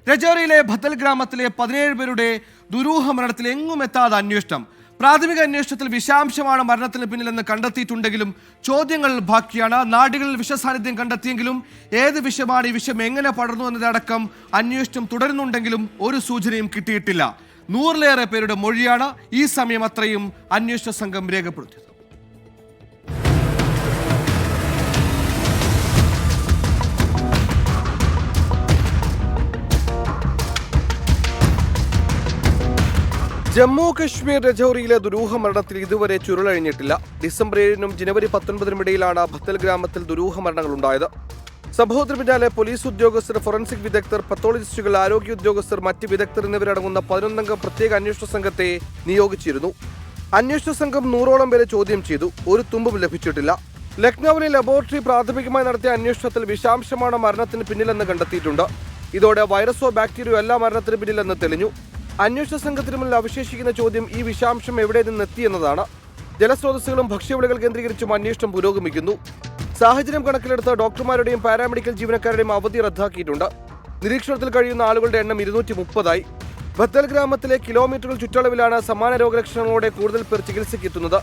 രജൗരിയിലെ ഭത്തൽ ഗ്രാമത്തിലെ 17 പേരുടെ ദുരൂഹ മരണത്തിൽ എങ്ങും എത്താതെ അന്വേഷണം. പ്രാഥമിക അന്വേഷണത്തിൽ വിഷാംശമാണ് മരണത്തിന് പിന്നിലെന്ന് കണ്ടെത്തിയിട്ടുണ്ടെങ്കിലും ചോദ്യങ്ങൾ ബാക്കിയാണ്. നാടുകളിൽ വിഷസാന്നിധ്യം കണ്ടെത്തിയെങ്കിലും ഏത് വിഷമാണ്, ഈ വിഷം എങ്ങനെ പടർന്നു എന്നതടക്കം അന്വേഷണം തുടരുന്നുണ്ടെങ്കിലും ഒരു സൂചനയും കിട്ടിയിട്ടില്ല. 100-ലേറെ പേരുടെ മൊഴിയാണ് ഈ സമയം അത്രയും അന്വേഷണ സംഘം രേഖപ്പെടുത്തിയത്. ജമ്മു കശ്മീർ രജൌരിയിലെ ദുരൂഹ മരണത്തിൽ ഇതുവരെ ചുരുളഴിഞ്ഞിട്ടില്ല. ഡിസംബർ 7-നും ജനുവരി 19-നും ഇടയിലാണ് ഭത്തൽ ഗ്രാമത്തിൽ ദുരൂഹ മരണങ്ങൾ ഉണ്ടായത്. സംഭവത്തിന് പിന്നാലെ പോലീസ് ഉദ്യോഗസ്ഥർ, ഫോറൻസിക് വിദഗ്ധർ, പത്തോളജിസ്റ്റുകൾ, ആരോഗ്യ ഉദ്യോഗസ്ഥർ, മറ്റ് വിദഗ്ധർ എന്നിവരടങ്ങുന്ന 11-അംഗ പ്രത്യേക അന്വേഷണ സംഘത്തെ നിയോഗിച്ചിരുന്നു. അന്വേഷണ സംഘം 100ഓളം പേരെ ചോദ്യം ചെയ്തു. ഒരു തുമ്പും ലഭിച്ചിട്ടില്ല. ലക്നൌവിലെ ലബോറട്ടറി പ്രാഥമികമായി നടത്തിയ അന്വേഷണത്തിൽ വിഷാംശമാണ് മരണത്തിന് പിന്നിലെന്ന് കണ്ടെത്തിയിട്ടുണ്ട്. ഇതോടെ വൈറസോ ബാക്ടീരിയയോ അല്ല മരണത്തിന് പിന്നിലെന്ന് തെളിഞ്ഞു. അന്വേഷണ സംഘത്തിന് മുന്നിൽ അവശേഷിക്കുന്ന ചോദ്യം ഈ വിഷാംശം എവിടെ നിന്നെത്തി എന്നതാണ്. ജലസ്രോതസ്സുകളും ഭക്ഷ്യവിളകൾ കേന്ദ്രീകരിച്ചും അന്വേഷണം പുരോഗമിക്കുന്നു. സാഹചര്യം കണക്കിലെടുത്ത് ഡോക്ടർമാരുടെയും പാരാമെഡിക്കൽ ജീവനക്കാരുടെയും അവധി റദ്ദാക്കിയിട്ടുണ്ട്. നിരീക്ഷണത്തിൽ കഴിയുന്ന ആളുകളുടെ എണ്ണം 230ആയി. ഭത്തൽ ഗ്രാമത്തിലെ കിലോമീറ്ററുകൾ ചുറ്റളവിലാണ് സമാന രോഗലക്ഷണങ്ങളോടെ കൂടുതൽ പേർ ചികിത്സയ്ക്ക് എത്തുന്നത്.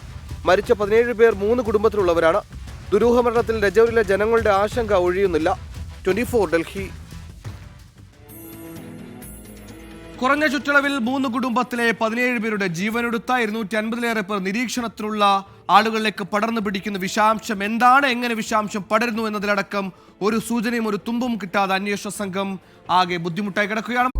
മരിച്ച 17 പേർ 3 കുടുംബത്തിലുള്ളവരാണ്. ദുരൂഹ മരണത്തിൽ രജൌരിയിലെ ജനങ്ങളുടെ ആശങ്ക ഒഴിയുന്നില്ല. 24 ഡൽഹി. കുറഞ്ഞ ചുറ്റളവിൽ 3 കുടുംബത്തിലെ 17 പേരുടെ ജീവനെടുത്ത 250-ലേറെ പേർ നിരീക്ഷണത്തിലുള്ള ആളുകളിലേക്ക് പടർന്നു പിടിക്കുന്ന വിഷാംശം എന്താണ്, എങ്ങനെ വിഷാംശം പടരുന്നു എന്നതിലടക്കം ഒരു സൂചനയും ഒരു തുമ്പും കിട്ടാതെ അന്വേഷണ സംഘം ആകെ ബുദ്ധിമുട്ടായി കിടക്കുകയാണ്.